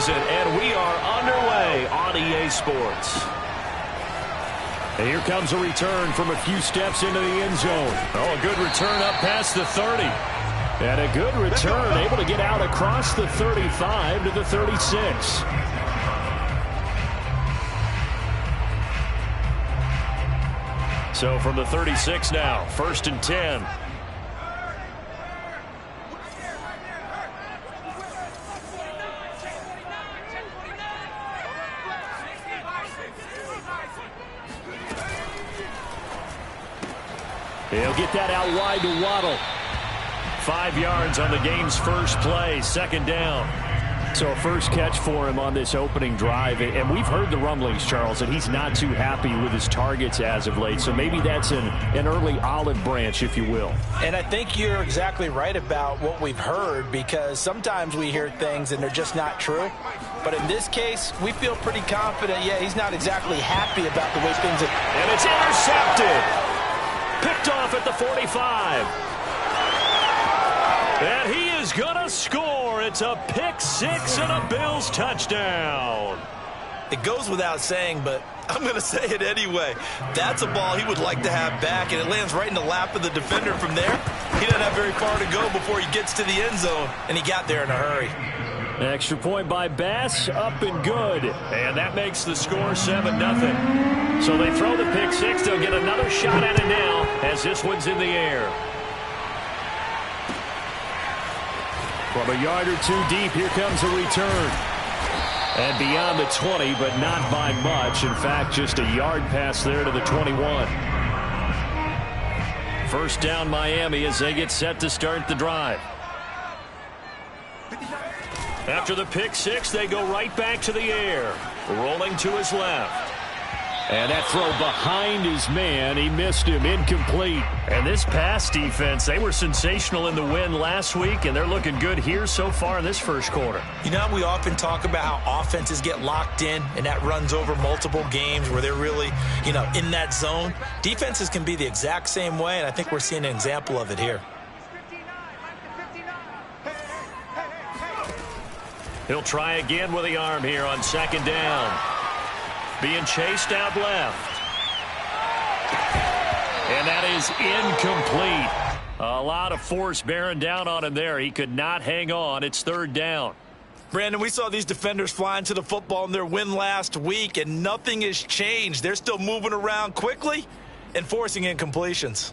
season, and we are underway on EA Sports. And here comes a return from a few steps into the end zone. Oh, a good return up past the 30. And a good return, able to get out across the 35 to the 36. So from the 36 now, 1st and 10. He'll get that out wide to Waddle. 5 yards on the game's first play, 2nd down. So a first catch for him on this opening drive. And we've heard the rumblings, Charles, that he's not too happy with his targets as of late. So maybe that's an early olive branch, if you will. And I think you're exactly right about what we've heard, because sometimes we hear things and they're just not true. But in this case, we feel pretty confident. Yeah, he's not exactly happy about the way things are. And it's intercepted. Picked off at the 45. And he is going to score. It's a pick six and a Bills touchdown. It goes without saying, but I'm going to say it anyway. That's a ball he would like to have back, and it lands right in the lap of the defender from there. He doesn't have very far to go before he gets to the end zone, and he got there in a hurry. Extra point by Bass, up and good. And that makes the score 7-0. So they throw the pick six. They'll get another shot at it now as this one's in the air. From a yard or two deep, here comes a return. And beyond the 20, but not by much. In fact, just a yard pass there to the 21. First down Miami as they get set to start the drive. After the pick six, they go right back to the air. Rolling to his left. And that throw behind his man. He missed him. Incomplete. And this pass defense, they were sensational in the win last week, and they're looking good here so far in this first quarter. You know, we often talk about how offenses get locked in, and that runs over multiple games where they're really, in that zone. Defenses can be the exact same way, and I think we're seeing an example of it here. He'll try again with the arm here on 2nd down. Being chased out left. And that is incomplete. A lot of force bearing down on him there. He could not hang on. It's 3rd down. Brandon, we saw these defenders flying to the football in their win last week, and nothing has changed. They're still moving around quickly and forcing incompletions.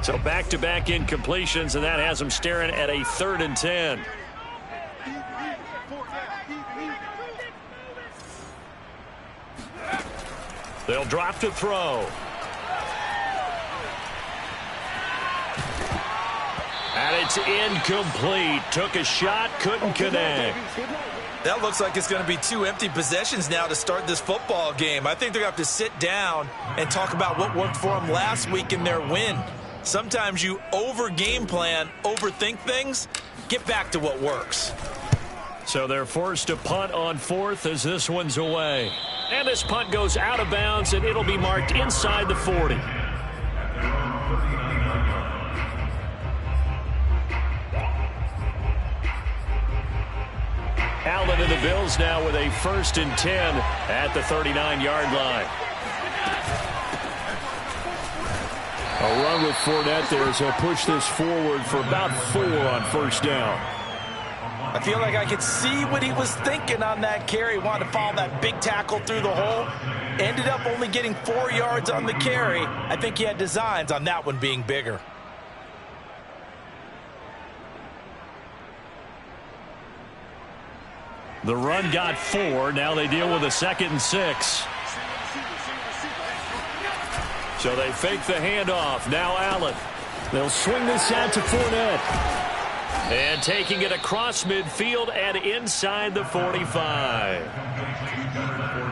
So back-to-back incompletions, and that has them staring at a 3rd and 10. They'll drop to throw. And it's incomplete. Took a shot, couldn't connect. That looks like it's going to be 2 empty possessions now to start this football game. I think they're going to have to sit down and talk about what worked for them last week in their win. Sometimes you over-game plan, overthink things, get back to what works. So they're forced to punt on 4th as this one's away. And this punt goes out of bounds, and it'll be marked inside the 40. Allen and the Bills now with a 1st and 10 at the 39-yard line. A run with Fournette there as he'll push this forward for about 4 on 1st down. I feel like I could see what he was thinking on that carry. Wanted to follow that big tackle through the hole. Ended up only getting 4 yards on the carry. I think he had designs on that one being bigger. The run got 4. Now they deal with a 2nd and 6. So they fake the handoff. Now Allen. They'll swing this out to Fournette. And taking it across midfield and inside the 45.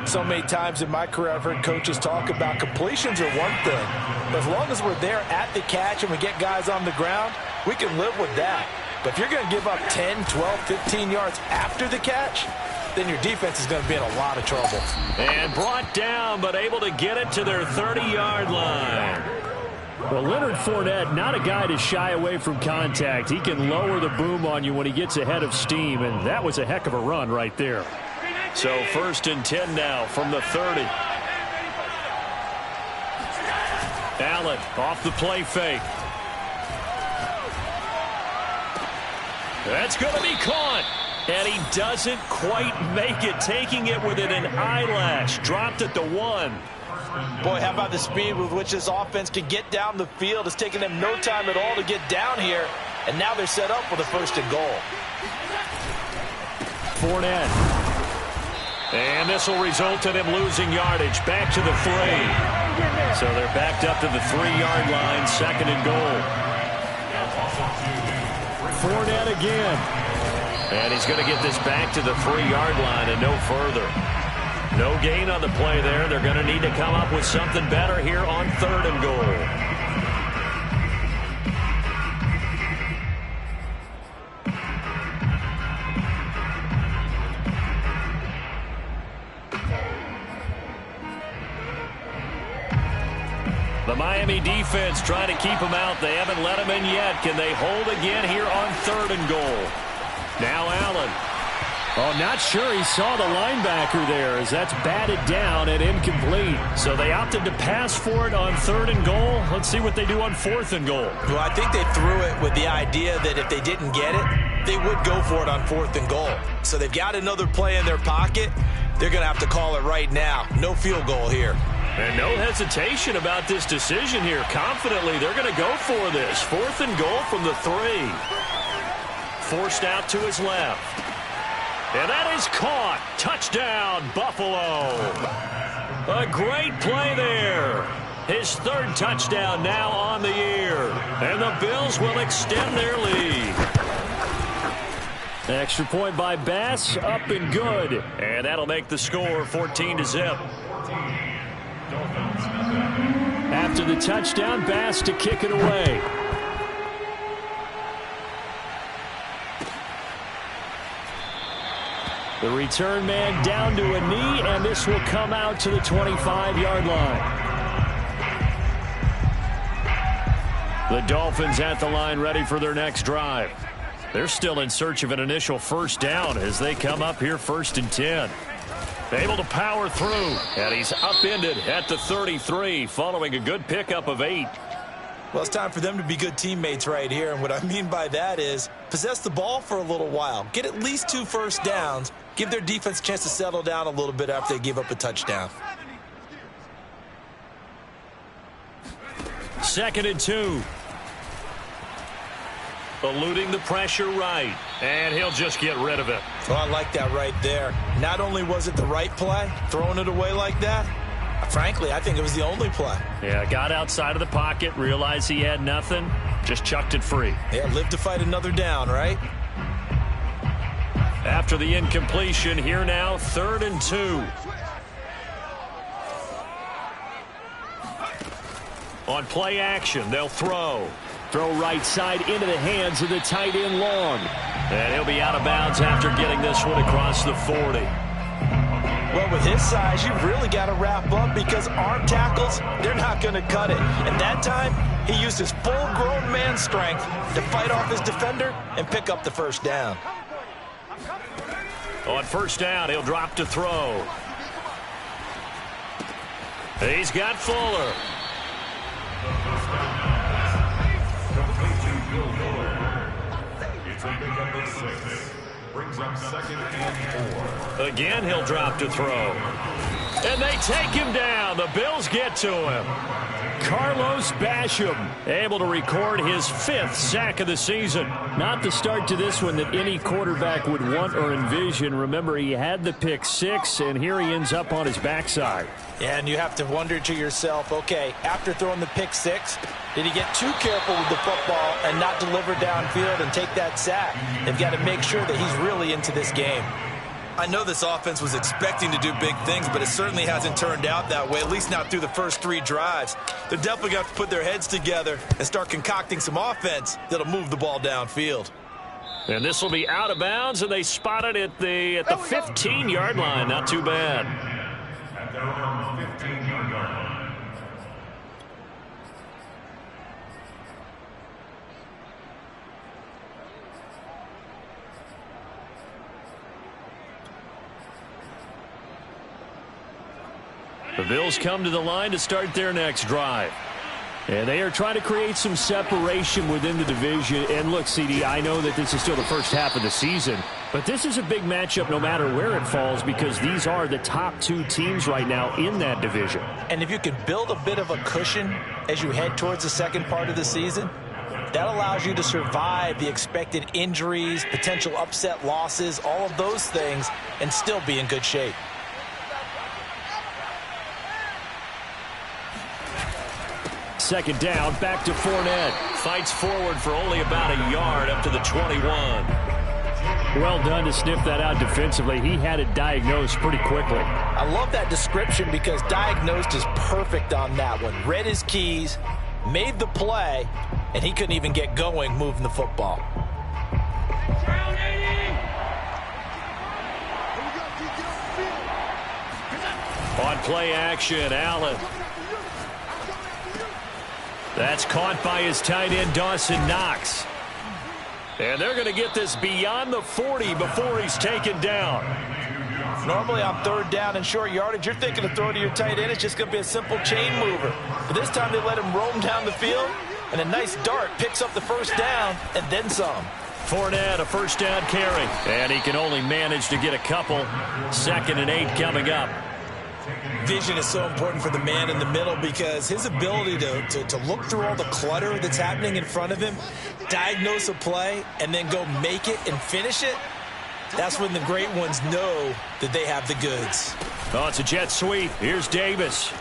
So many times in my career I've heard coaches talk about completions are one thing. But as long as we're there at the catch and we get guys on the ground, we can live with that. But if you're going to give up 10, 12, 15 yards after the catch, then your defense is going to be in a lot of trouble. And brought down, but able to get it to their 30-yard line. Well, Leonard Fournette, not a guy to shy away from contact. He can lower the boom on you when he gets ahead of steam, and that was a heck of a run right there. So 1st and 10 now from the 30. Allen off the play fake. That's going to be caught. And he doesn't quite make it, taking it within an eyelash. Dropped at the 1. Boy, how about the speed with which this offense can get down the field. It's taken them no time at all to get down here. And now they're set up for the 1st and goal. Fournette. And this will result in him losing yardage. Back to the 3. So they're backed up to the 3-yard line. 2nd and goal. Fournette again. And he's going to get this back to the 3-yard line and no further. No gain on the play there. They're going to need to come up with something better here on 3rd and goal. The Miami defense trying to keep him out. They haven't let him in yet. Can they hold again here on 3rd and goal? Now Allen. Oh, not sure he saw the linebacker there as that's batted down and incomplete. So they opted to pass for it on 3rd and goal. Let's see what they do on 4th and goal. Well, I think they threw it with the idea that if they didn't get it, they would go for it on 4th and goal. So they've got another play in their pocket. They're going to have to call it right now. No field goal here. And no hesitation about this decision here. Confidently, they're going to go for this. 4th and goal from the 3. Forced out to his left. And that is caught. Touchdown, Buffalo. A great play there. His 3rd touchdown now on the year. And the Bills will extend their lead. Extra point by Bass, up and good. And that'll make the score 14-0. After the touchdown, Bass to kick it away. The return man down to a knee, and this will come out to the 25-yard line. The Dolphins at the line ready for their next drive. They're still in search of an initial 1st down as they come up here 1st and 10. Able to power through, and he's upended at the 33 following a good pickup of 8. Well, it's time for them to be good teammates right here, and what I mean by that is possess the ball for a little while, get at least 2 first downs, give their defense a chance to settle down a little bit after they give up a touchdown. 2nd and 2. Eluding the pressure right, and he'll just get rid of it. Well, I like that right there. Not only was it the right play, throwing it away like that, frankly, I think it was the only play. Yeah, got outside of the pocket, realized he had nothing, just chucked it free. Yeah, live to fight another down, right? After the incompletion, here now, 3rd and 2. On play action, they'll throw. Throw right side into the hands of the tight end Long. And he'll be out of bounds after getting this one across the 40. Well, with his size, you've really got to wrap up because arm tackles, they're not going to cut it. And that time, he used his full-grown man strength to fight off his defender and pick up the 1st down. On 1st down, he'll drop to throw. He's got Fuller. Brings up 2nd and 4. Again, he'll drop to throw. And they take him down. The Bills get to him. Carlos Basham able to record his 5th sack of the season. Not the start to this one that any quarterback would want or envision. Remember, he had the pick 6, and here he ends up on his backside. Yeah, and you have to wonder to yourself, okay, after throwing the pick 6, did he get too careful with the football and not deliver downfield and take that sack? They've got to make sure that he's really into this game. I know this offense was expecting to do big things, but it certainly hasn't turned out that way, at least not through the first 3 drives. They're definitely going to have to put their heads together and start concocting some offense that'll move the ball downfield. And this will be out of bounds, and they spot it at the 15-yard line. Not too bad. At their own 15-yard line. The Bills come to the line to start their next drive. And they are trying to create some separation within the division. And look, CD, I know that this is still the first half of the season, but this is a big matchup no matter where it falls because these are the top two teams right now in that division. And if you can build a bit of a cushion as you head towards the second part of the season, that allows you to survive the expected injuries, potential upset losses, all of those things, and still be in good shape. Second down, back to Fournette. Fights forward for only about a yard up to the 21. Well done to sniff that out defensively. He had it diagnosed pretty quickly. I love that description because diagnosed is perfect on that one. Read his keys, made the play, and he couldn't even get going moving the football. On play action, Allen. That's caught by his tight end, Dawson Knox. And they're going to get this beyond the 40 before he's taken down. Normally on third down and short yardage, you're thinking to throw to your tight end. It's just going to be a simple chain mover. But this time they let him roam down the field, and a nice dart picks up the first down and then some. Fournette, a first down carry. And he can only manage to get a couple. 2nd and 8 coming up. Vision is so important for the man in the middle because his ability to look through all the clutter that's happening in front of him, diagnose a play, and then go make it and finish it, that's when the great ones know that they have the goods. Oh, it's a jet sweep. Here's Davis.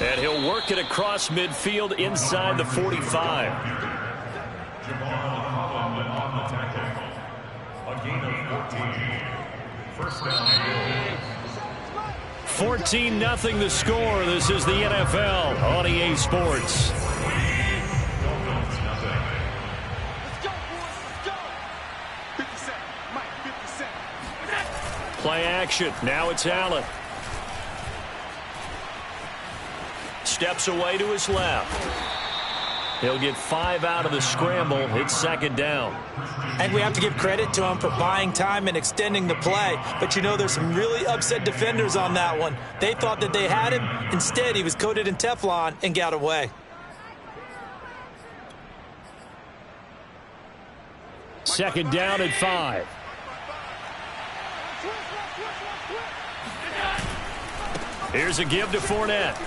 And he'll work it across midfield inside the 45. A gain of 14. First down. 14-0 the score. This is the NFL on EA Sports. Play action. Now it's Allen. Steps away to his left. He'll get 5 out of the scramble. It's 2nd down. I think we have to give credit to him for buying time and extending the play. But, you know, there's some really upset defenders on that one. They thought that they had him. Instead, he was coated in Teflon and got away. Second down at 5. Here's a give to Fournette.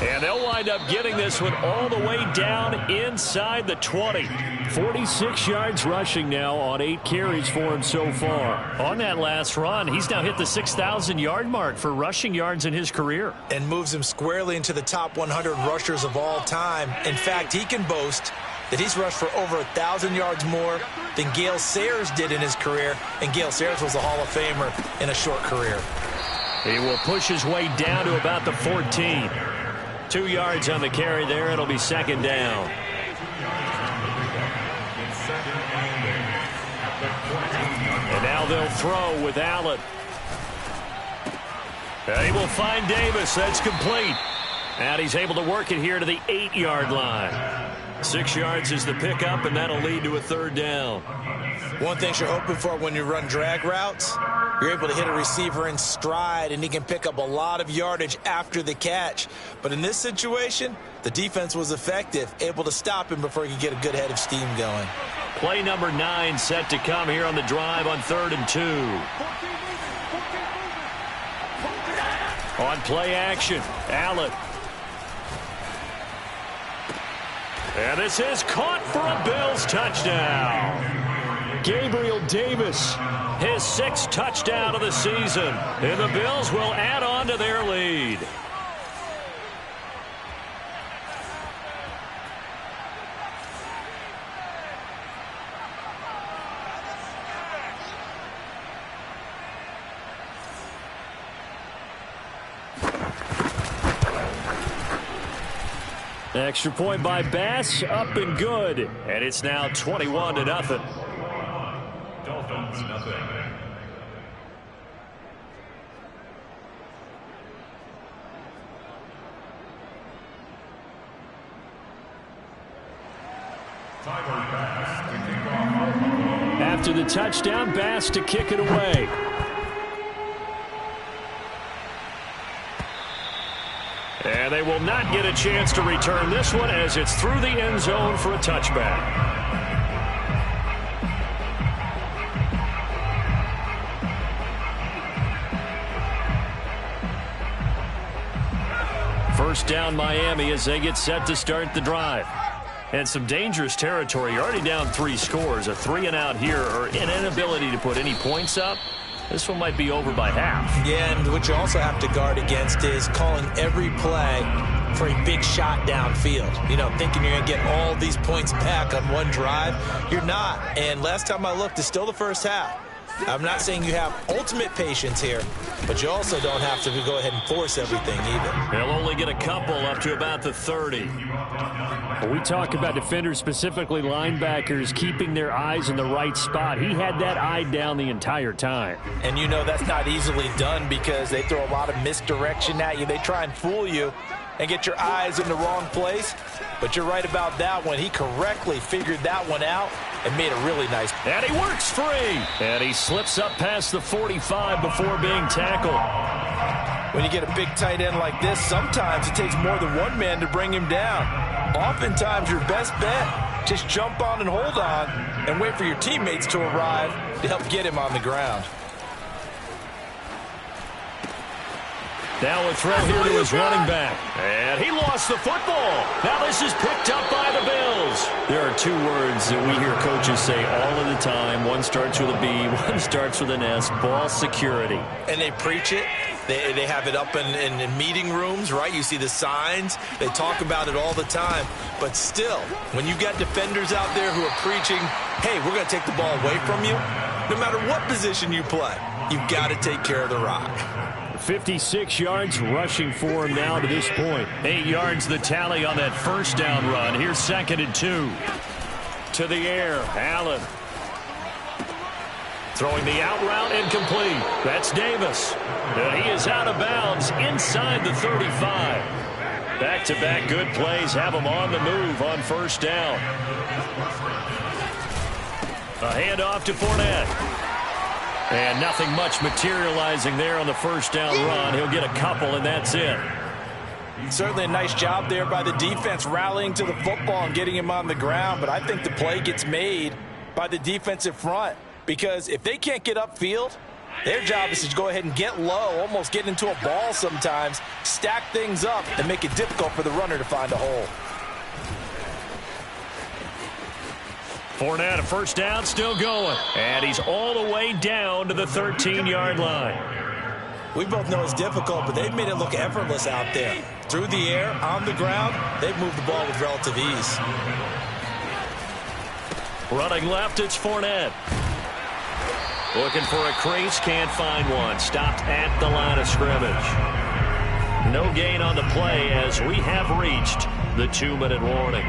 And they'll wind up getting this one all the way down inside the 20. 46 yards rushing now on 8 carries for him so far. On that last run, he's now hit the 6,000-yard mark for rushing yards in his career. And moves him squarely into the top 100 rushers of all time. In fact, he can boast that he's rushed for over 1,000 yards more than Gale Sayers did in his career. And Gale Sayers was a Hall of Famer in a short career. He will push his way down to about the 14. 2 yards on the carry there. It'll be 2nd down. And now they'll throw with Allen. He will find Davis. That's complete. And he's able to work it here to the 8-yard line. 6 yards is the pickup, and that'll lead to a 3rd down. One thing you're hoping for when you run drag routes, you're able to hit a receiver in stride, and he can pick up a lot of yardage after the catch. But in this situation, the defense was effective, able to stop him before he could get a good head of steam going. Play number 9 set to come here on the drive on 3rd and 2. On play action, Allen. And this is caught for a Bills touchdown. Gabriel Davis, his 6th touchdown of the season. And the Bills will add on to their lead. Extra point by Bass, up and good. And it's now 21-0. Dolphins, nothing. After the touchdown, Bass to kick it away. And they will not get a chance to return this one as it's through the end zone for a touchback. First down Miami as they get set to start the drive. And some dangerous territory. You're already down 3 scores. A 3-and-out here or an inability to put any points up. This one might be over by half. Yeah, and what you also have to guard against is calling every play for a big shot downfield. You know, thinking you're going to get all these points back on one drive. You're not. And last time I looked, it's still the first half. I'm not saying you have ultimate patience here, but you also don't have to go ahead and force everything either. They'll only get a couple up to about the 30. When we talk about defenders, specifically linebackers, keeping their eyes in the right spot, he had that eye down the entire time. And you know that's not easily done because they throw a lot of misdirection at you. They try and fool you and get your eyes in the wrong place. But you're right about that one. He correctly figured that one out and made a really nice. And he works free. And he slips up past the 45 before being tackled. When you get a big tight end like this, sometimes it takes more than one man to bring him down. Oftentimes your best bet, just jump on and hold on and wait for your teammates to arrive to help get him on the ground. Now a throw here to his running back. And he lost the football. Now this is picked up by the Bills. There are 2 words that we hear coaches say all of the time. One starts with a B, one starts with an S. Ball security. And they preach it. They have it up in meeting rooms, right? You see the signs. They talk about it all the time. But still, when you got defenders out there who are preaching, hey, we're going to take the ball away from you, no matter what position you play, you've got to take care of the rock. 56 yards rushing for him now to this point. 8 yards the tally on that first down run. Here's 2nd and 2. To the air, Allen. Throwing the out route incomplete. That's Davis. And he is out of bounds inside the 35. Back-to-back good plays have him on the move on first down. A handoff to Fournette. And nothing much materializing there on the first down run. He'll get a couple, and that's it. Certainly a nice job there by the defense rallying to the football and getting him on the ground. But I think the play gets made by the defensive front. Because if they can't get upfield, their job is to go ahead and get low, almost get into a ball sometimes, stack things up, and make it difficult for the runner to find a hole. Fournette, a first down, still going. And he's all the way down to the 13-yard line. We both know it's difficult, but they've made it look effortless out there. Through the air, on the ground, they've moved the ball with relative ease. Running left, it's Fournette. Looking for a crease, can't find one. Stopped at the line of scrimmage. No gain on the play as we have reached the 2-minute warning.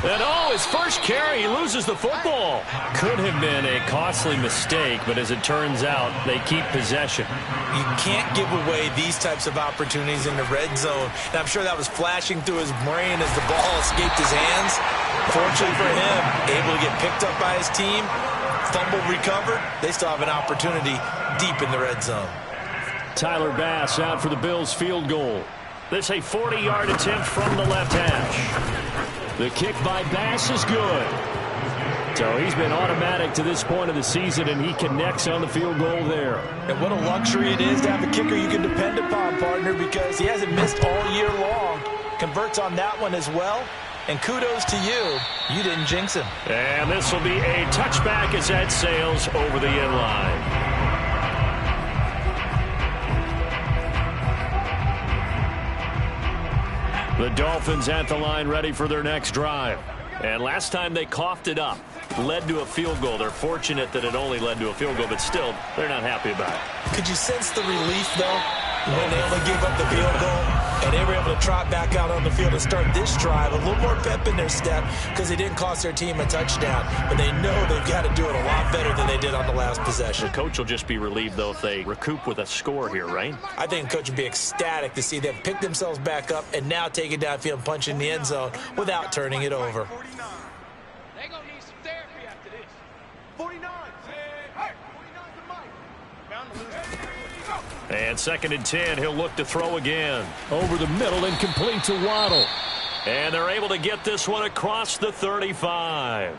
And his first carry, he loses the football. Could have been a costly mistake, but as it turns out, they keep possession. You can't give away these types of opportunities in the red zone. And I'm sure that was flashing through his brain as the ball escaped his hands. Fortunately for him, able to get picked up by his team, fumble recovered. They still have an opportunity deep in the red zone. Tyler Bass out for the Bills field goal. This a 40-yard attempt from the left hash. The kick by Bass is good. So he's been automatic to this point of the season, and he connects on the field goal there. And what a luxury it is to have a kicker you can depend upon, partner, because he hasn't missed all year long. Converts on that one as well. And kudos to you. You didn't jinx him. And this will be a touchback as that sails over the end line. The Dolphins at the line ready for their next drive. And last time they coughed it up, led to a field goal. They're fortunate that it only led to a field goal, but still, they're not happy about it. Could you sense the relief, though, when they only gave up the field goal? And they were able to trot back out on the field and start this drive. A little more pep in their step because they didn't cost their team a touchdown. But they know they've got to do it a lot better than they did on the last possession. The coach will just be relieved, though, if they recoup with a score here, right? I think the coach would be ecstatic to see them pick themselves back up and now take it downfield and punch in the end zone without turning it over. They're going to need some therapy after this. 49. Hey, 49's the mic. Bound to lose. And 2nd and 10, he'll look to throw again. Over the middle and complete to Waddle. And they're able to get this one across the 35.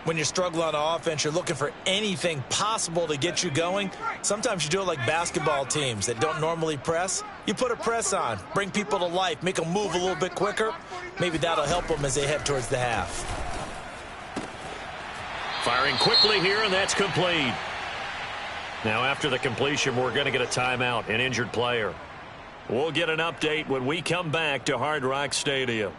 When you're struggling on offense, you're looking for anything possible to get you going. Sometimes you do it like basketball teams that don't normally press. You put a press on, bring people to life, make them move a little bit quicker. Maybe that'll help them as they head towards the half. Firing quickly here, and that's complete. Now, after the completion, we're going to get a timeout, an injured player. We'll get an update when we come back to Hard Rock Stadium.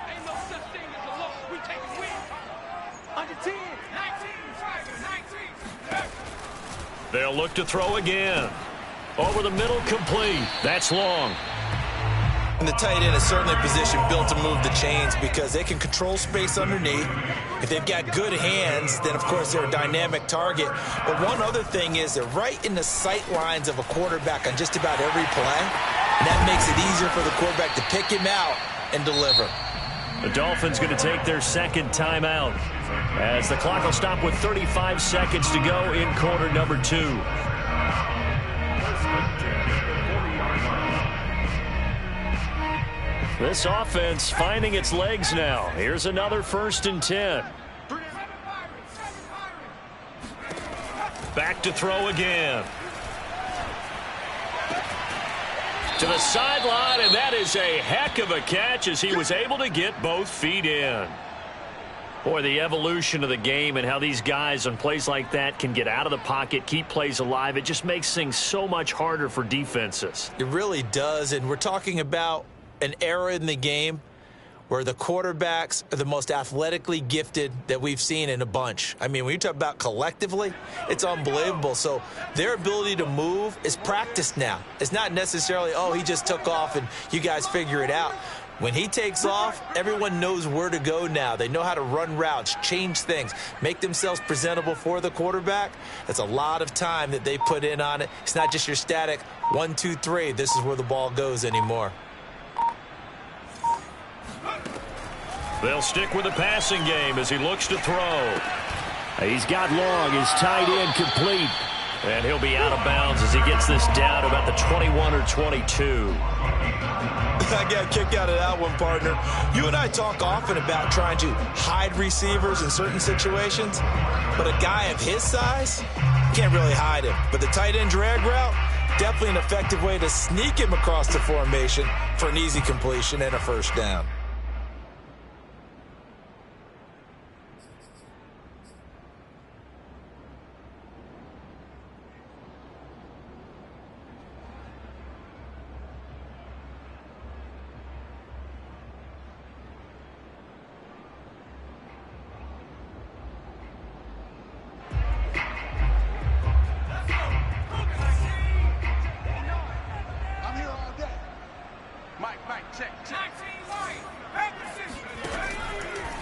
Ain't no such thing as a loss. We take a win. Under 10. 19. 19. They'll look to throw again. Over the middle, complete. That's long. And the tight end is certainly a position built to move the chains because they can control space underneath. If they've got good hands, then, of course, they're a dynamic target. But one other thing is they're right in the sight lines of a quarterback on just about every play. And that makes it easier for the quarterback to pick him out and deliver. The Dolphins going to take their second timeout as the clock will stop with 35 seconds to go in quarter number 2. This offense finding its legs now. Here's another 1st and 10. Back to throw again. To the sideline, and that is a heck of a catch as he was able to get both feet in. Boy, the evolution of the game and how these guys on plays like that can get out of the pocket, keep plays alive, it just makes things so much harder for defenses. It really does, and we're talking about an era in the game where the quarterbacks are the most athletically gifted that we've seen in a bunch. I mean, when you talk about collectively, it's unbelievable. So their ability to move is practiced now. It's not necessarily, oh, he just took off and you guys figure it out. When he takes off, everyone knows where to go now. They know how to run routes, change things, make themselves presentable for the quarterback. That's a lot of time that they put in on it. It's not just your static 1, 2, 3. This is where the ball goes anymore. They'll stick with the passing game as he looks to throw. He's got long. His tight end complete. And he'll be out of bounds as he gets this down to about the 21 or 22. I got a kick out of that one, partner. You and I talk often about trying to hide receivers in certain situations, but a guy of his size can't really hide him. But the tight end drag route, definitely an effective way to sneak him across the formation for an easy completion and a 1st down.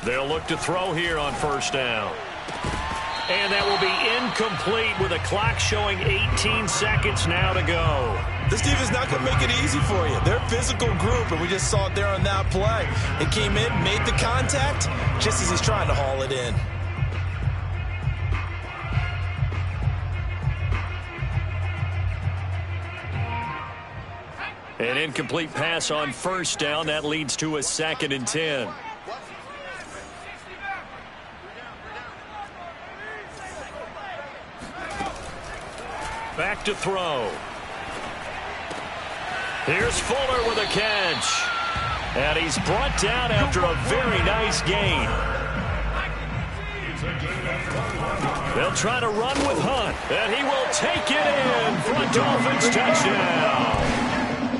They'll look to throw here on 1st down. And that will be incomplete with a clock showing 18 seconds now to go. This defense is not going to make it easy for you. They're a physical group, and we just saw it there on that play. It came in, made the contact, just as he's trying to haul it in. An incomplete pass on 1st down. That leads to a 2nd and 10. Back to throw. Here's Fuller with a catch. And he's brought down after a very nice gain. They'll try to run with Hunt. And he will take it in for a Dolphins touchdown.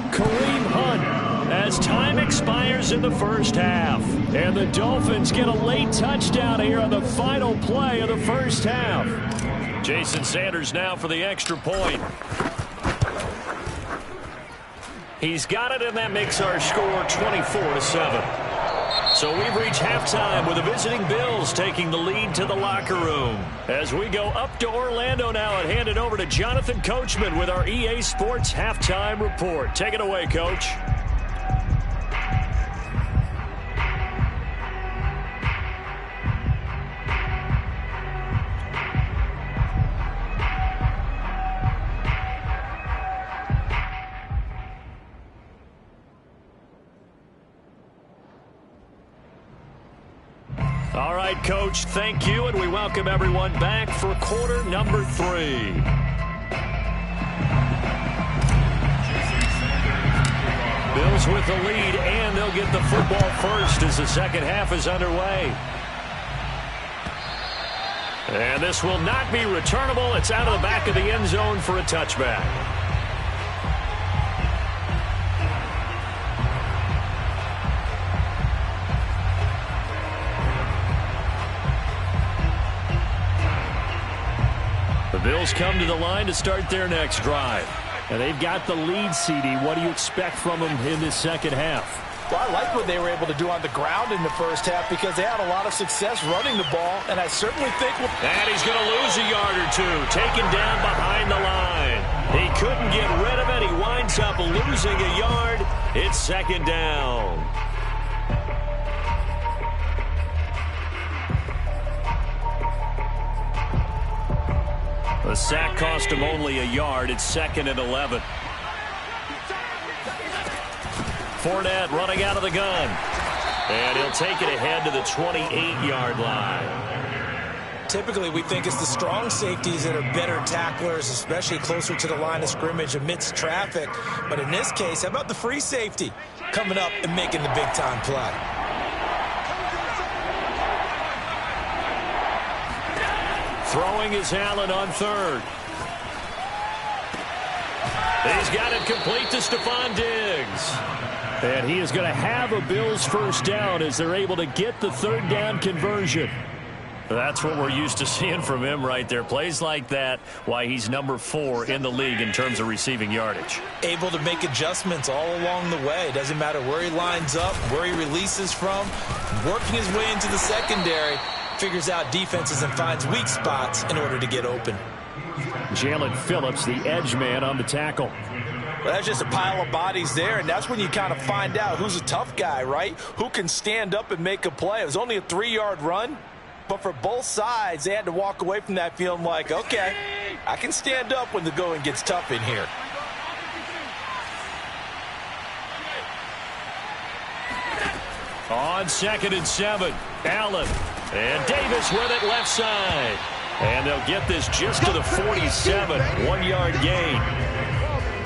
Kareem Hunt as time expires in the first half. And the Dolphins get a late touchdown here on the final play of the first half. Jason Sanders now for the extra point. He's got it, and that makes our score 24-7. So we've reached halftime with the visiting Bills taking the lead to the locker room. As we go up to Orlando now and hand it over to Jonathan Coachman with our EA Sports Halftime Report. Take it away, Coach. All right, Coach, thank you, and we welcome everyone back for quarter number 3. Bills with the lead, and they'll get the football first as the second half is underway. And this will not be returnable. It's out of the back of the end zone for a touchback. The Bills come to the line to start their next drive. And they've got the lead, CD. What do you expect from them in this second half? Well, I like what they were able to do on the ground in the first half because they had a lot of success running the ball, and I certainly think... And he's going to lose a yard or two, taken down behind the line. He couldn't get rid of it. He winds up losing a yard. It's second down. The sack cost him only a yard. It's 2nd and 11. Fournette running out of the gun. And he'll take it ahead to the 28-yard line. Typically, we think it's the strong safeties that are better tacklers, especially closer to the line of scrimmage amidst traffic. But in this case, how about the free safety coming up and making the big-time play? Throwing is Allen on third. He's got it complete to Stephon Diggs. And he is going to have a Bills first down as they're able to get the third down conversion. That's what we're used to seeing from him right there. Plays like that, why he's number 4 in the league in terms of receiving yardage. Able to make adjustments all along the way. Doesn't matter where he lines up, where he releases from, working his way into the secondary. Figures out defenses and finds weak spots in order to get open. Jalen Phillips, the edge man on the tackle. Well, that's just a pile of bodies there, and that's when you kind of find out who's a tough guy, right? Who can stand up and make a play. It was only a 3-yard run, but for both sides, they had to walk away from that feeling like, okay, I can stand up when the going gets tough in here. On 2nd and 7, Allen. And Davis with it left side. And they'll get this just to the 47, 1-yard gain.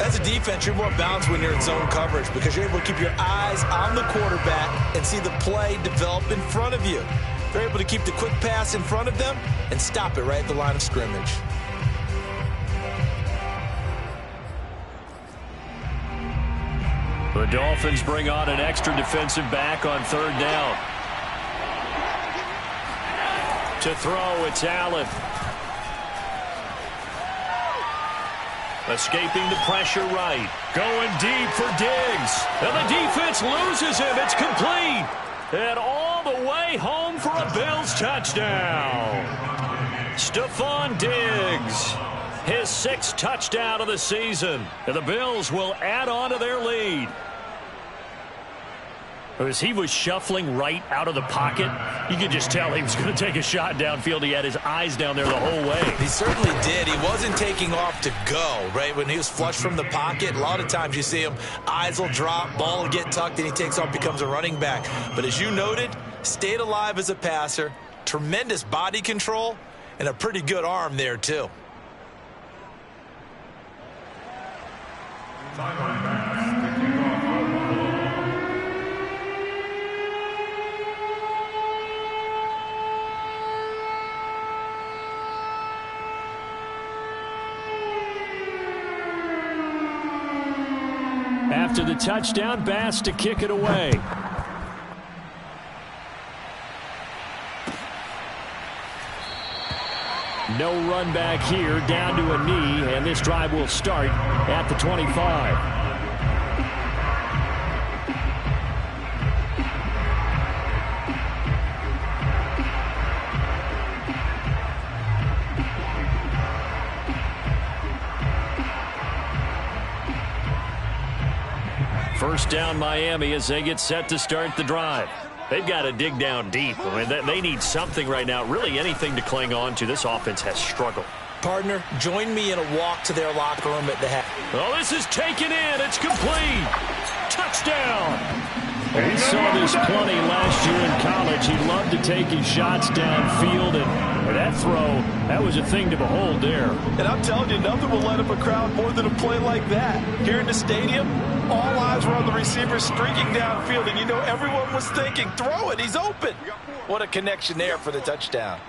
As a defense, you're more balanced when you're in zone coverage because you're able to keep your eyes on the quarterback and see the play develop in front of you. They're able to keep the quick pass in front of them and stop it right at the line of scrimmage. The Dolphins bring on an extra defensive back on third down. To throw, it's Allen. Escaping the pressure right. Going deep for Diggs. And the defense loses him. It's complete. And all the way home for a Bills touchdown. Stephon Diggs. His 6th touchdown of the season. And the Bills will add on to their lead. As he was shuffling right out of the pocket, you could just tell he was going to take a shot downfield. He had his eyes down there the whole way. He certainly did. He wasn't taking off to go, right? When he was flushed from the pocket, a lot of times you see him, eyes will drop, ball will get tucked, and he takes off, becomes a running back. But as you noted, stayed alive as a passer, tremendous body control, and a pretty good arm there, too. After the touchdown, Bass to kick it away. No run back here, down to a knee, and this drive will start at the 25. First down Miami as they get set to start the drive. They've got to dig down deep. I mean, they need something right now, really anything to cling on to. This offense has struggled. Partner, join me in a walk to their locker room at the half. Oh, this is taken in. It's complete. Touchdown. We saw this plenty last year in college. He loved to take his shots downfield, and that throw, that was a thing to behold there. And I'm telling you, nothing will light up a crowd more than a play like that. Here in the stadium, all eyes were on the receiver streaking downfield, and you know everyone was thinking, throw it, he's open. What a connection there for the touchdown.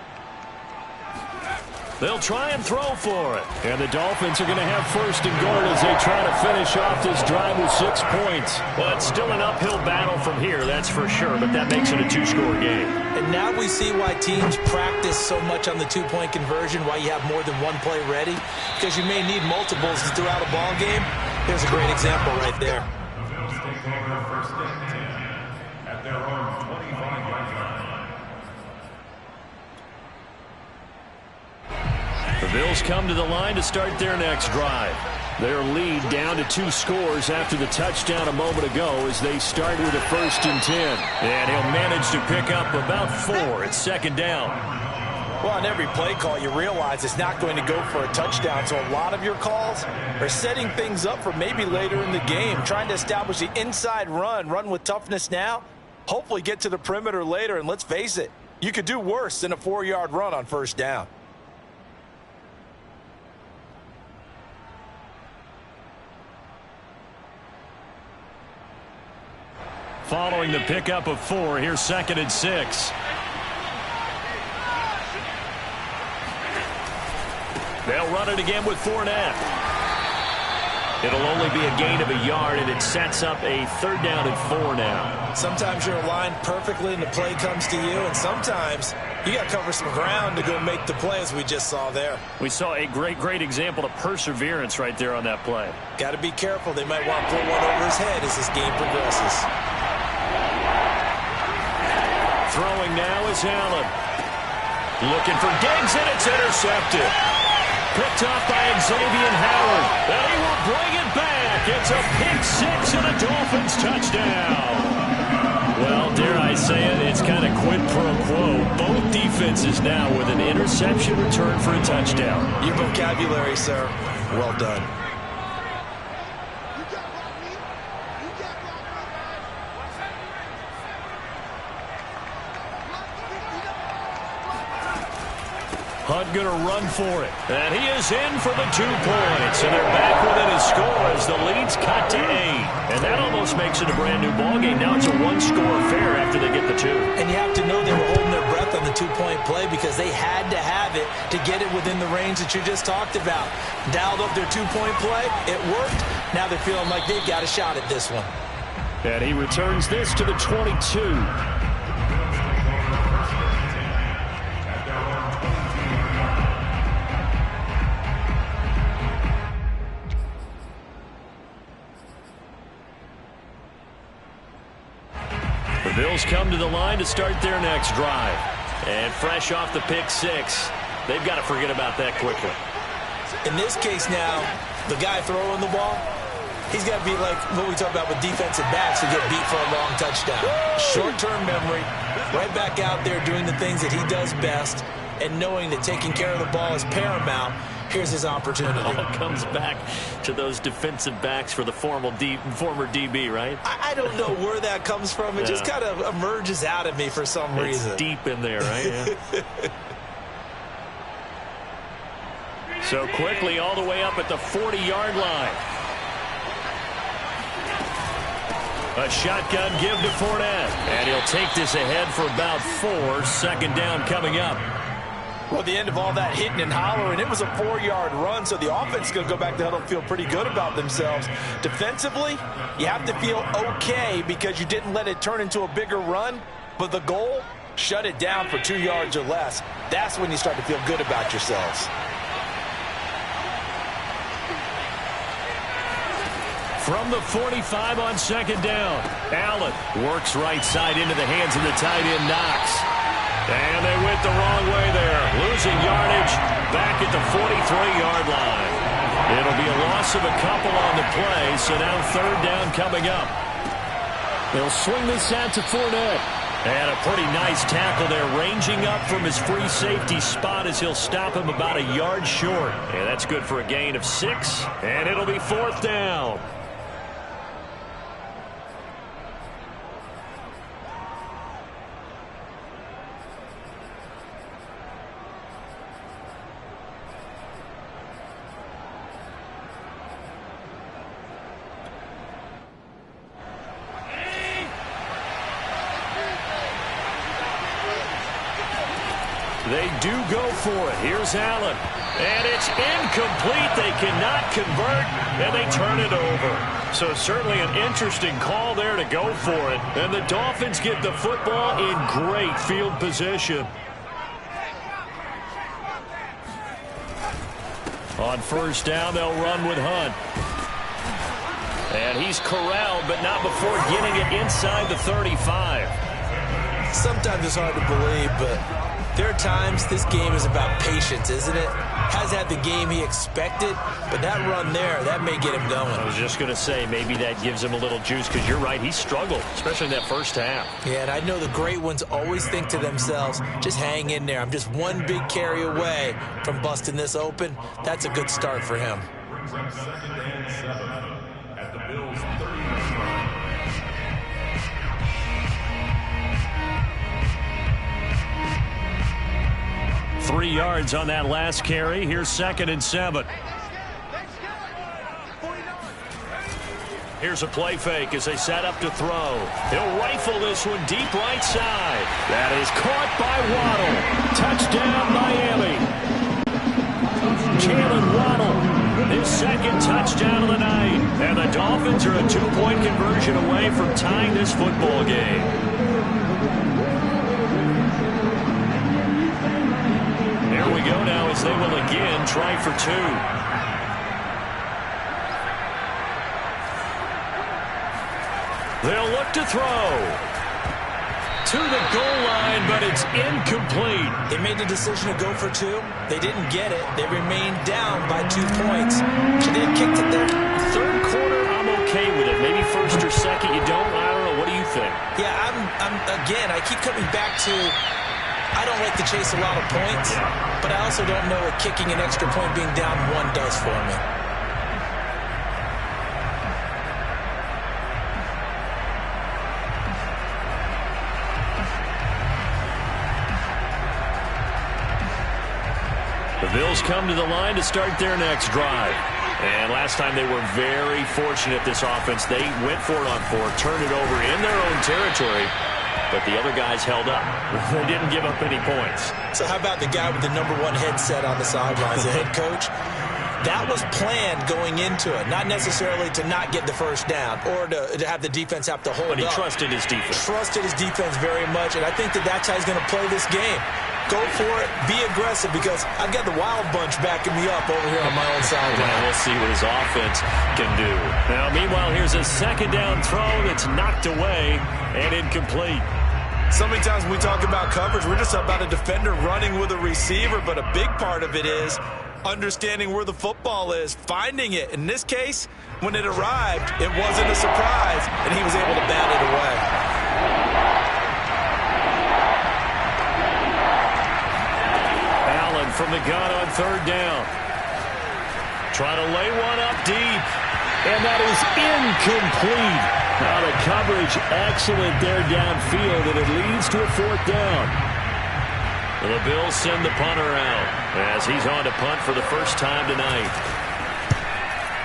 They'll try and throw for it. And the Dolphins are going to have first and goal as they try to finish off this drive with 6 points. Well, it's still an uphill battle from here, that's for sure, but that makes it a 2-score game. And now we see why teams practice so much on the 2-point conversion, why you have more than one play ready, because you may need multiples throughout a ball game. Here's a great example right there. First and 10 at their own 25-yard line. The Bills come to the line to start their next drive. Their lead down to 2 scores after the touchdown a moment ago as they start with a first and 10. And he'll manage to pick up about 4. It's second down. Well, on every play call, you realize it's not going to go for a touchdown. So a lot of your calls are setting things up for maybe later in the game, trying to establish the inside run with toughness now, hopefully get to the perimeter later. And let's face it, you could do worse than a 4-yard run on first down. Following the pickup of 4, here's second and 6. They'll run it again with Fournette. It'll only be a gain of a yard, and it sets up a third down and 4 now. Sometimes you're aligned perfectly and the play comes to you, and sometimes you got to cover some ground to go make the play, as we just saw there. We saw a great example of perseverance right there on that play. Got to be careful. They might want to pull one over his head as this game progresses. Throwing now is Allen. Looking for Diggs, and it's intercepted. Picked off by Xavier Howard. And he will bring it back. It's a pick 6 and a Dolphins touchdown. Well, dare I say it, it's kind of quid pro quo. Both defenses now with an interception return for a touchdown. Your vocabulary, sir. Well done. Hunt going to run for it. And he is in for the 2 points. And they're back within a score as the lead's cut to 8. And that almost makes it a brand new ballgame. Now it's a 1-score affair after they get the 2. And you have to know they were holding their breath on the 2-point play because they had to have it to get it within the range that you just talked about. Dialed up their 2-point play. It worked. Now they're feeling like they've got a shot at this one. And he returns this to the 22. The Bills come to the line to start their next drive. And fresh off the pick 6, they've got to forget about that quickly. In this case now, the guy throwing the ball, he's got to be like what we talk about with defensive backs who get beat for a long touchdown. Short-term memory, right back out there doing the things that he does best, and knowing that taking care of the ball is paramount. Here's his opportunity. It all comes back to those defensive backs for the former DB, right? I don't know where that comes from. It just kind of emerges out of me for some reason. It's deep in there, right? Yeah. So quickly all the way up at the 40-yard line. A shotgun give to Fournette. And he'll take this ahead for about 4. Second down coming up. Well, at the end of all that hitting and hollering, it was a 4-yard run, so the offense is going to go back to huddle and feel pretty good about themselves. Defensively, you have to feel okay because you didn't let it turn into a bigger run, but the goal, shut it down for 2 yards or less. That's when you start to feel good about yourselves. From the 45 on second down, Allen works right side into the hands of the tight end Knox. And they went the wrong way there, losing yardage back at the 43-yard line. It'll be a loss of a couple on the play, so now third down coming up. They'll swing this out to Fournette. And a pretty nice tackle there, ranging up from his free safety spot as he'll stop him about a yard short. And that's good for a gain of 6, and it'll be fourth down. They do go for it. Here's Allen. And it's incomplete. They cannot convert, and they turn it over. So certainly an interesting call there to go for it. And the Dolphins get the football in great field position. On first down, they'll run with Hunt. And he's corralled, but not before getting it inside the 35. Sometimes it's hard to believe, but there are times this game is about patience, isn't it? Has had the game he expected, but that run there, that may get him going. I was just going to say, maybe that gives him a little juice, because you're right, he struggled, especially in that first half. Yeah, and I know the great ones always think to themselves, just hang in there. I'm just one big carry away from busting this open. That's a good start for him. Brings up 2nd and 7 at the Bills' 30-yard line. 3 yards on that last carry. Here's 2nd and 7. Here's a play fake as they set up to throw. He'll rifle this one deep right side. That is caught by Waddle. Touchdown, Miami. Jalen Waddle, his 2nd touchdown of the night. And the Dolphins are a 2-point conversion away from tying this football game. Here we go now as they will again try for 2. They'll look to throw. To the goal line, but it's incomplete. They made the decision to go for 2. They didn't get it. They remained down by 2 points. Should they have kicked it there? Third quarter, I'm okay with it. Maybe first or second, you don't. I don't know. What do you think? Yeah, again, I keep coming back to, I don't like to chase a lot of points, but I also don't know what kicking an extra point being down 1 does for me. The Bills come to the line to start their next drive. And last time they were very fortunate, this offense. They went for it on 4, turned it over in their own territory, but the other guys held up. They didn't give up any points. So how about the guy with the #1 headset on the sidelines, the head coach? That was planned going into it, not necessarily to not get the first down or to have the defense have to hold up. But he trusted his defense. Trusted his defense very much, and I think that's how he's going to play this game. Go for it, be aggressive, because I've got the Wild Bunch backing me up over here on my own sideline. Well, we'll see what his offense can do. Now, meanwhile, here's a 2nd down throw that's knocked away and incomplete. So many times when we talk about coverage, we're just about a defender running with a receiver, but a big part of it is understanding where the football is, finding it. In this case, when it arrived, it wasn't a surprise, and he was able to bat it away. From the gun on 3rd down. Trying to lay one up deep. And that is incomplete. Now the coverage excellent there downfield, and it leads to a 4th down. Well, the Bills send the punter out as he's on to punt for the first time tonight.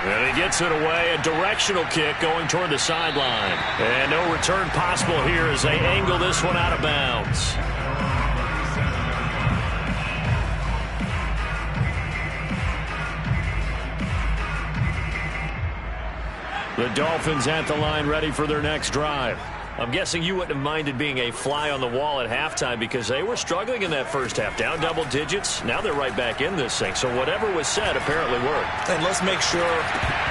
And he gets it away. A directional kick going toward the sideline. And no return possible here as they angle this one out of bounds. The Dolphins at the line ready for their next drive. I'm guessing you wouldn't have minded being a fly on the wall at halftime because they were struggling in that first half. Down double digits. Now they're right back in this thing. So whatever was said apparently worked. And let's make sure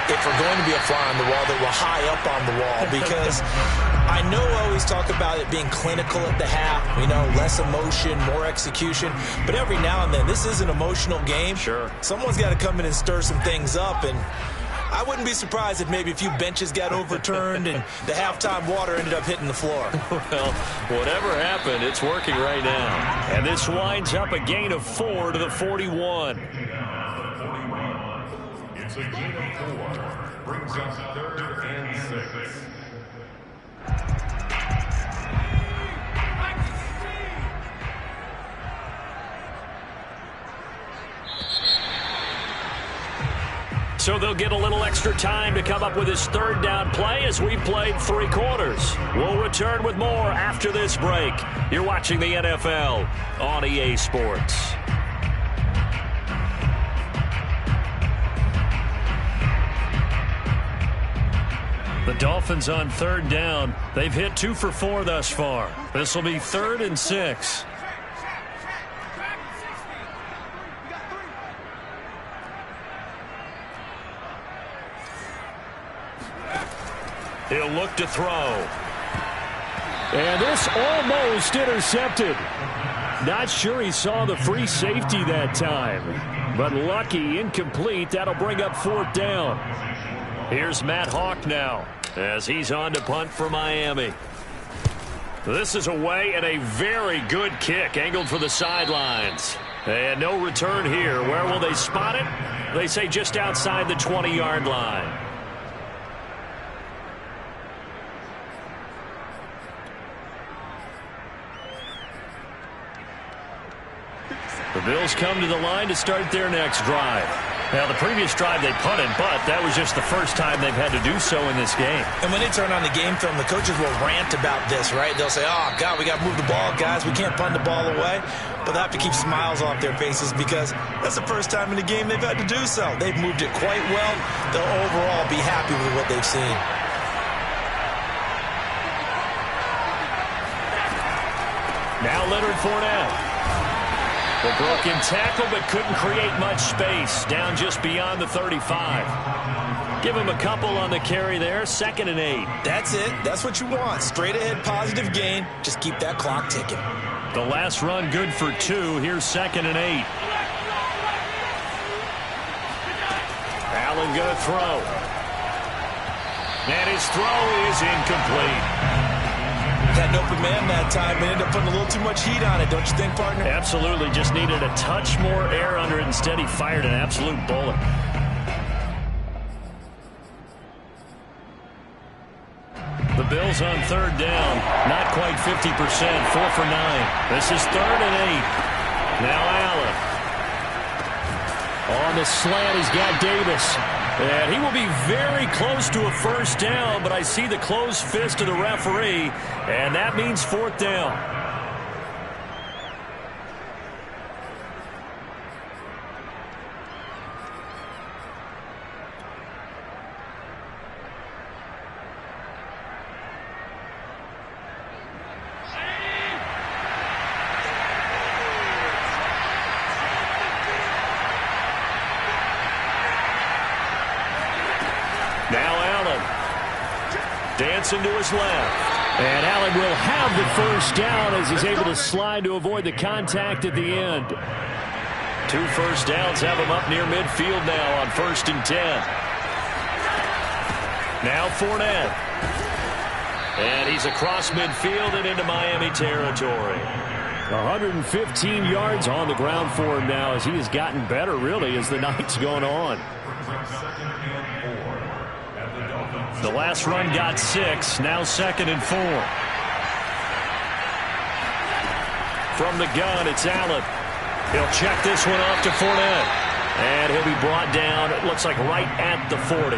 if we're going to be a fly on the wall that we're high up on the wall, because I know I always talk about it being clinical at the half, less emotion, more execution. But every now and then, this is an emotional game. Sure. Someone's got to come in and stir some things up, and I wouldn't be surprised if maybe a few benches got overturned and the halftime water ended up hitting the floor. Well, whatever happened, it's working right now. And this winds up a gain of 4 to the 41. It's a gain of 4. Brings us 3rd and 6. So they'll get a little extra time to come up with his 3rd down play as we played 3 quarters. We'll return with more after this break. You're watching the NFL on EA Sports. The Dolphins on 3rd down. They've hit 2 for 4 thus far. This will be 3rd and 6. He'll look to throw. And this almost intercepted. Not sure he saw the free safety that time. But lucky, incomplete. That'll bring up 4th down. Here's Matt Hawk now as he's on to punt for Miami. This is away and a very good kick angled for the sidelines. And no return here. Where will they spot it? They say just outside the 20-yard line. The Bills come to the line to start their next drive. Now, the previous drive they punted, but that was just the first time they've had to do so in this game. And when they turn on the game film, the coaches will rant about this, right? They'll say, oh, God, we got to move the ball, guys. We can't punt the ball away. But they have to keep smiles off their faces because that's the first time in the game they've had to do so. They've moved it quite well. They'll overall be happy with what they've seen. Now Leonard Fournette. The broken tackle, but couldn't create much space. Down just beyond the 35. Give him a couple on the carry there. 2nd and 8. That's it. That's what you want. Straight ahead, positive gain. Just keep that clock ticking. The last run good for 2. Here's 2nd and 8. Allen going to throw. And his throw is incomplete. Had an open man that time and ended up putting a little too much heat on it, don't you think, partner? Absolutely. Just needed a touch more air under it. Instead, he fired an absolute bullet. The Bills on 3rd down. Not quite 50%. 4 for 9. This is 3rd and 8. Now Allen. On the slant, he's got Davis. And he will be very close to a 1st down, but I see the closed fist of the referee, and that means 4th down. Dancing to his left. And Allen will have the 1st down as he's able to slide to avoid the contact at the end. 2 first downs have him up near midfield now on 1st and 10. Now Fournette. And he's across midfield and into Miami territory. 115 yards on the ground for him now as he has gotten better, really, as the night's gone on. The last run got 6. Now 2nd and 4. From the gun, it's Allen. He'll check this one off to Fournette. And he'll be brought down, it looks like right at the 40.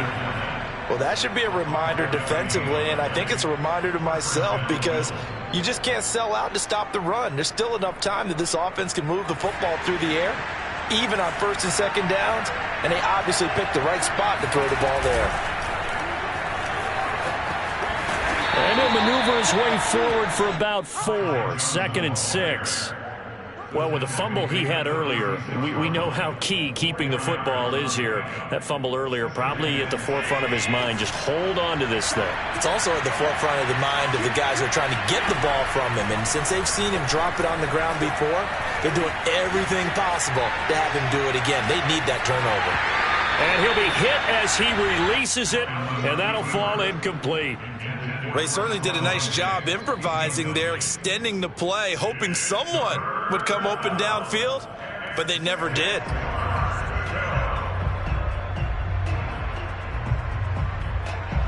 Well, that should be a reminder defensively, and I think it's a reminder to myself because you just can't sell out to stop the run. There's still enough time that this offense can move the football through the air, even on 1st and 2nd downs, and they obviously picked the right spot to throw the ball there. And he'll maneuver his way forward for about 4. 2nd and 6. Well, with the fumble he had earlier, we know how key keeping the football is here. That fumble earlier probably at the forefront of his mind. Just hold on to this thing. It's also at the forefront of the mind of the guys who are trying to get the ball from him. And since they've seen him drop it on the ground before, they're doing everything possible to have him do it again. They need that turnover. And he'll be hit as he releases it, and that'll fall incomplete. They certainly did a nice job improvising there, extending the play, hoping someone would come open downfield, but they never did.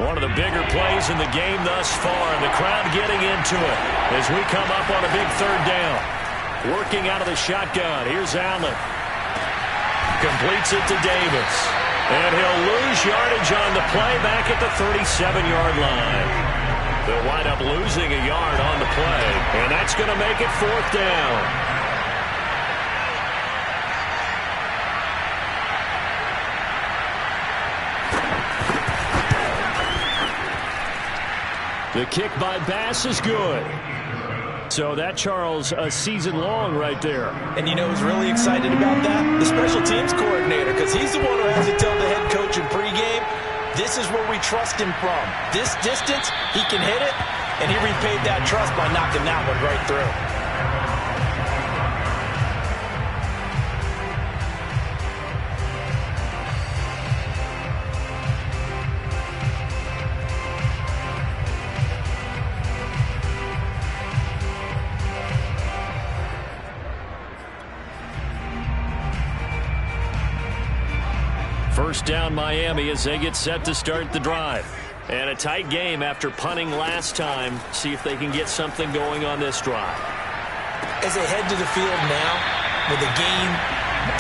One of the bigger plays in the game thus far, and the crowd getting into it as we come up on a big 3rd down. Working out of the shotgun. Here's Allen. Completes it to Davis. And he'll lose yardage on the play back at the 37-yard line. They'll wind up losing a yard on the play, and that's going to make it 4th down. The kick by Bass is good. So that, Charles, a season long right there. And you know who's really excited about that? The special teams coordinator, because he's the one who has to tell the head coach in pregame, this is where we trust him from. This distance, he can hit it, and he repaid that trust by knocking that one right through. First down Miami as they get set to start the drive. And a tight game after punting last time. See if they can get something going on this drive. As they head to the field now, with the game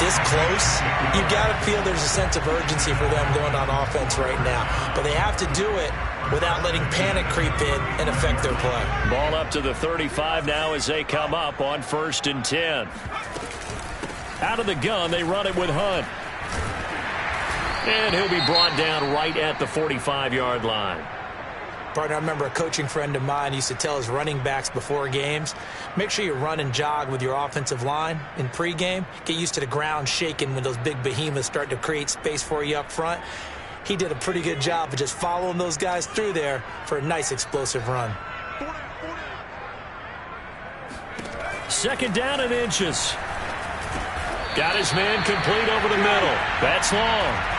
this close, you've got to feel there's a sense of urgency for them going on offense right now. But they have to do it without letting panic creep in and affect their play. Ball up to the 35 now as they come up on 1st and 10. Out of the gun, they run it with Hunt. And he'll be brought down right at the 45-yard line. Partner, I remember a coaching friend of mine used to tell his running backs before games, make sure you run and jog with your offensive line in pregame. Get used to the ground shaking when those big behemoths start to create space for you up front. He did a pretty good job of just following those guys through there for a nice explosive run. 2nd down and inches. Got his man complete over the middle. That's long.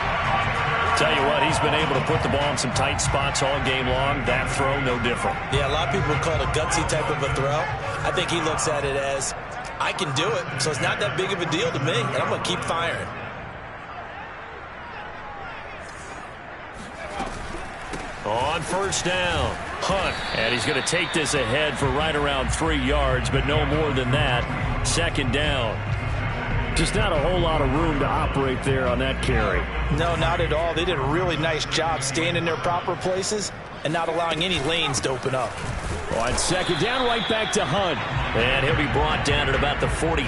Tell you what, he's been able to put the ball in some tight spots all game long. That throw, no different. Yeah, a lot of people would call it a gutsy type of a throw. I think he looks at it as, I can do it, so it's not that big of a deal to me, and I'm going to keep firing. On 1st down, Hunt. And he's going to take this ahead for right around 3 yards, but no more than that. 2nd down. Just not a whole lot of room to operate there on that carry. No, not at all. They did a really nice job staying in their proper places and not allowing any lanes to open up. On 2nd down, right back to Hunt. And he'll be brought down at about the 42.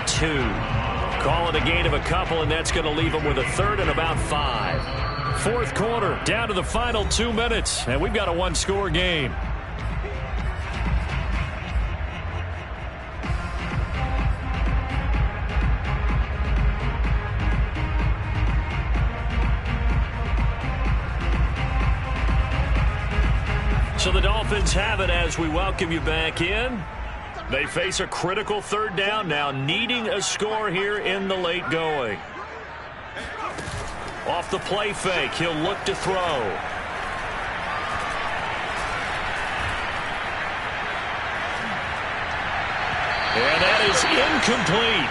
Call it a gain of a couple, and that's going to leave him with a 3rd and about 5. 4th quarter, down to the final 2 minutes, and we've got a 1-score game. So the Dolphins have it as we welcome you back in. They face a critical 3rd down now, needing a score here in the late going. Off the play fake, he'll look to throw. And that is incomplete.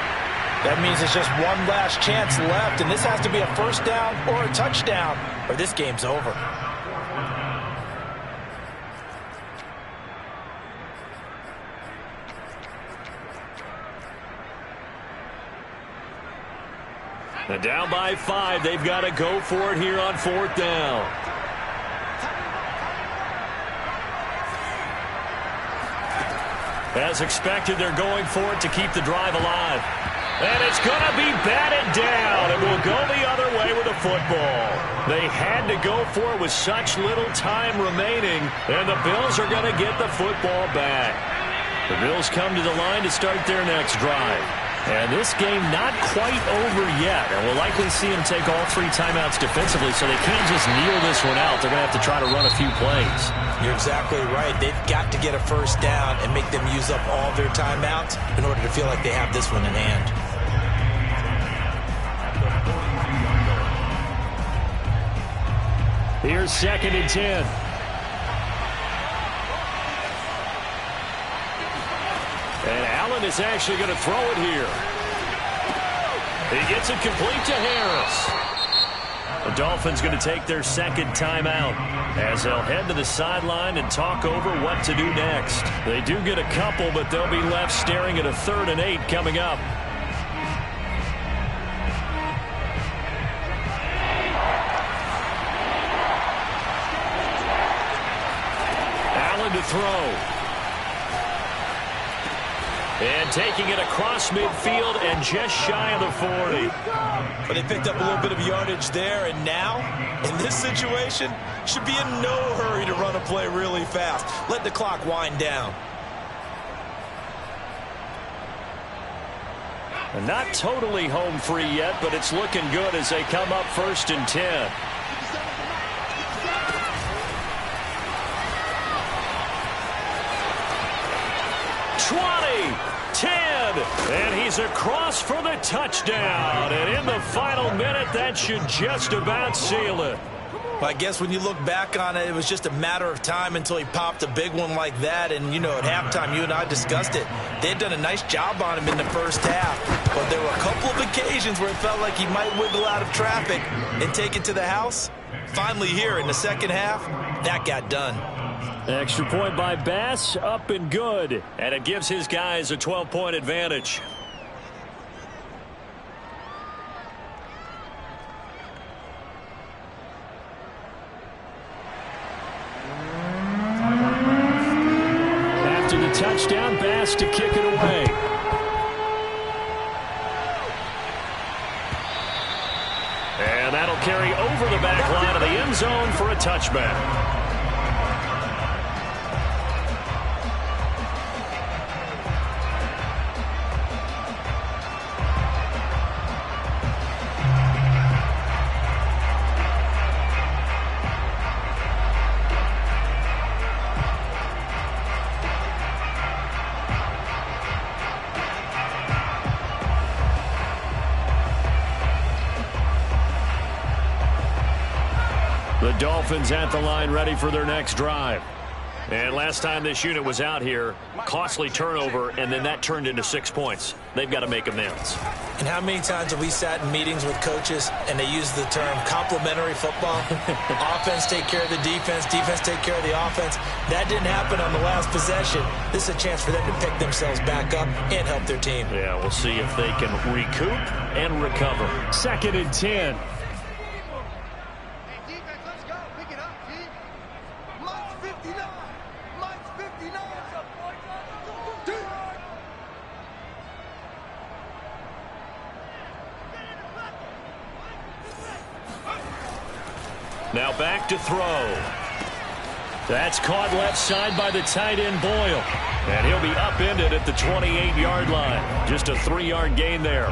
That means it's just one last chance left, and this has to be a 1st down or a touchdown, or this game's over. And down by 5, they've got to go for it here on 4th down. As expected, they're going for it to keep the drive alive. And it's going to be batted down, and will go the other way with the football. They had to go for it with such little time remaining, and the Bills are going to get the football back. The Bills come to the line to start their next drive. And this game not quite over yet, and we'll likely see them take all 3 timeouts defensively, so they can't just kneel this one out. They're going to have to try to run a few plays. You're exactly right. They've got to get a first down and make them use up all their timeouts in order to feel like they have this one in hand. Here's 2nd and 10. And Allen is actually going to throw it here. He gets it complete to Harris. The Dolphins going to take their 2nd timeout as they'll head to the sideline and talk over what to do next. They do get a couple, but they'll be left staring at a 3rd and 8 coming up. Allen to throw. And taking it across midfield and just shy of the 40. But they picked up a little bit of yardage there, and now, in this situation, should be in no hurry to run a play really fast. Let the clock wind down. And not totally home free yet, but it's looking good as they come up 1st and 10. And he's across for the touchdown. And in the final minute, that should just about seal it. Well, I guess when you look back on it, it was just a matter of time until he popped a big one like that. And, you know, at halftime, you and I discussed it. They had done a nice job on him in the first half. But there were a couple of occasions where it felt like he might wiggle out of traffic and take it to the house. Finally here in the second half, that got done. Extra point by Bass, up and good. And it gives his guys a 12-point advantage. After the touchdown, Bass to kick it away. And that'll carry over the back line of the end zone for a touchback. The Dolphins at the line ready for their next drive. And last time this unit was out here, costly turnover, and then that turned into 6 points. They've got to make amends. And how many times have we sat in meetings with coaches and they use the term complementary football? Offense take care of the defense, defense take care of the offense. That didn't happen on the last possession. This is a chance for them to pick themselves back up and help their team. Yeah, we'll see if they can recoup and recover. 2nd and 10. Now back to throw. That's caught left side by the tight end Boyle. And he'll be upended at the 28-yard line. Just a 3-yard gain there.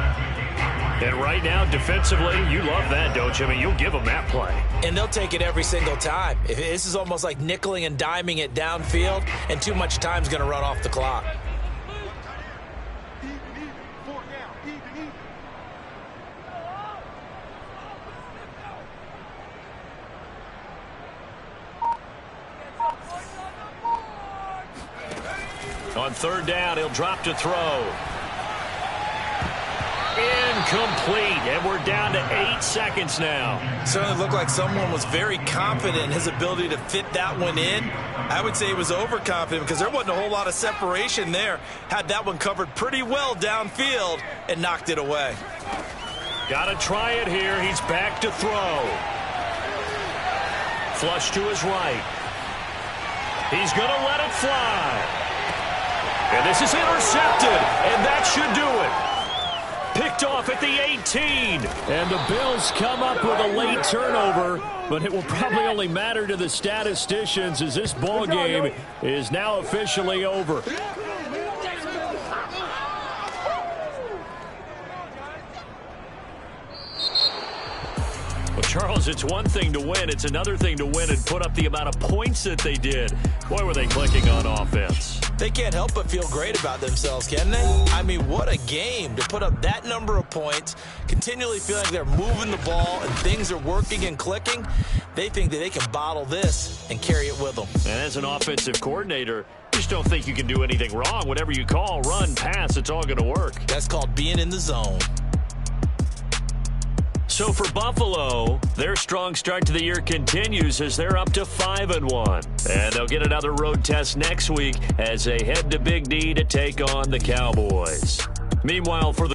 And right now, defensively, you love that, don't you? I mean, you'll give them that play. And they'll take it every single time. This is almost like nickeling and diming it downfield, and too much time's going to run off the clock. On 3rd down, he'll drop to throw. Incomplete, and we're down to 8 seconds now. Certainly looked like someone was very confident in his ability to fit that one in. I would say he was overconfident because there wasn't a whole lot of separation there. Had that one covered pretty well downfield and knocked it away. Got to try it here. He's back to throw. Flush to his right. He's going to let it fly. And this is intercepted, and that should do it. picked off at the 18. And the Bills come up with a late turnover, but it will probably only matter to the statisticians as this ball game is now officially over. Well, Charles, it's one thing to win. It's another thing to win and put up the amount of points that they did. Boy, were they clicking on offense. They can't help but feel great about themselves, can they? I mean, what a game to put up that number of points, continually feeling like they're moving the ball and things are working and clicking. They think that they can bottle this and carry it with them. And as an offensive coordinator, you just don't think you can do anything wrong. Whatever you call, run, pass, it's all going to work. That's called being in the zone. So for Buffalo, their strong start to the year continues as they're up to 5-1. And they'll get another road test next week as they head to Big D to take on the Cowboys. Meanwhile, for the